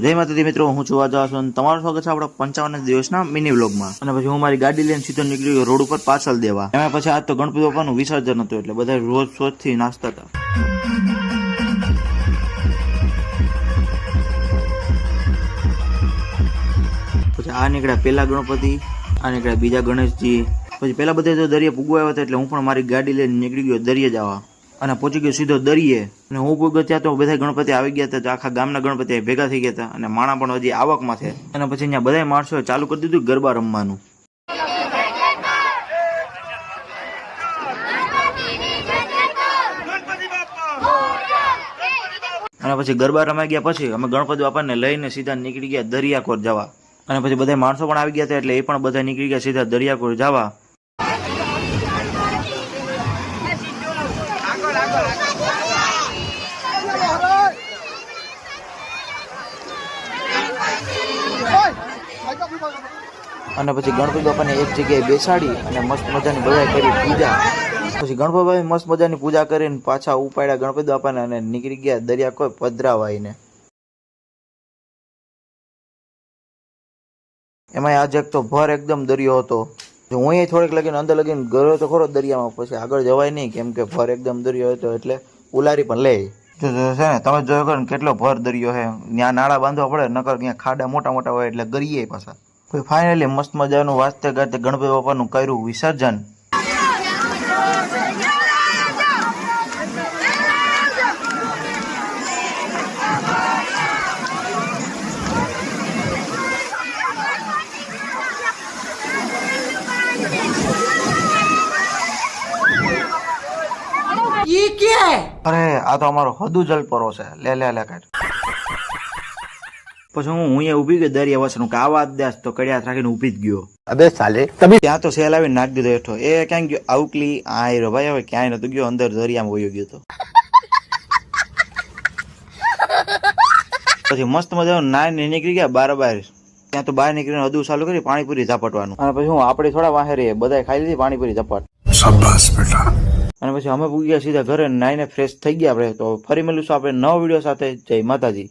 જય માતાજી મિત્રો, હું છું આજાસ અને તમારું સ્વાગત છે આપણા 55 દિવસના મિની વ્લોગમાં। અને પછી હું મારી ગાડી લઈને સીધો નીકળી ગયો રોડ ઉપર પાર્સલ દેવા। એમાં પછી આજ તો ગણપતિ બાપાનું વિસર્જન હતું એટલે બધા રોજ સોચથી નાસ્તા હતા। પછી આ નીકળ્યા પેલા ગણપતિ, આ નીકળ્યા બીજા ગણેશજી। પછી પેલા બધા જો દરિયે પૂગવા આવ્યા હતા એટલે હું પણ મારી ગાડી લઈને નીકળી ગયો દરિયે જવા અને પહોંચી ગયો સીધો દરિયે। અને હું પૂગ્યો ત્યાં તો બધા ગણપતિ આવી ગયા હતા, આખા ગામના ગણપતિ ભેગા થઈ ગયા હતા અને માણા પણ હજી આવકમાં છે। અને પછી અહીંયા બધા માણસો ચાલુ કરી દીધું ગરબા રમવાનું। અને પછી ગરબા રમાઈ ગયા પછી અમે ગણપતિ બાપાને લઈને સીધા નીકળી ગયા દરિયાકોર જવા। અને પછી બધા માણસો પણ આવી ગયા હતા એટલે એ પણ બધા નીકળી ગયા સીધા દરિયાકોર જવા। અને પછી ગણપતિ બાપાને એક જગ્યાએ બેસાડી અને મસ્ત મજાની બધા કરી પૂજા। પછી ગણપતિ બાપાએ મસ્ત મજાની પૂજા કરીને પાછા ઉપાડ્યા ગણપતિ બાપાને અને નીકળી ગયા દરિયા કોઈ પધરાવાઈને। એમાં આજે એક તો ભર એકદમ દરિયો હતો, હું અહીં થોડીક લગીને અંદર લગીને ગયો તો ખરો દરિયામાં, પછી આગળ જવાય નહીં કેમ કે ભર એકદમ દરિયો હતો એટલે ઉલારી પણ લે છે ને। તમે જોયો કરો ને કેટલો ભર દરિયો છે, ત્યાં નાળા બાંધવા પડે નકર ત્યાં ખાડા મોટા મોટા હોય એટલે ગરીએ પાછા। પછી ફાઇનલી મસ્ત મજાનું વાજતે ગાજતે ગણપતિ બાપાનું કર્યું વિસર્જન। અરે આ તો અમારો હદુ જલપરો છે, લે લે લે કાઢ। પછી હું અહીંયા ઊભી ગયો દરિયા વસનું કે આવા દેશ તો કડિયાત રાખીને ઊભી જ ગયો। અબે સાલે તમે ત્યાં તો સેલ આવીને નાખી દીધો હેઠો। એ ક્યાં ગયો આઉકલી આયરો ભાઈ, હવે ક્યાંય નતો ગયો, અંદર દરિયામાં વયો ગયો તો। પછી મસ્ત મજાનું નાઈને નીકળી ગયા બાર। ત્યાં તો બહાર નીકળીને હદુ ચાલુ કરી પાણીપુરી ઝાપટવાનું। અને પછી હું આપણે થોડા વાહે રહીએ, બધાએ ખાઈ લીધી પાણીપુરી ઝાપટ। શાબાશ બેટા। અને પછી અમે પૂગી ગયા સીધા ઘરે, નાઈને ફ્રેશ થઈ ગયા આપણે। તો ફરી મળીશું આપણે નવા વિડીયો સાથે। જય માતાજી।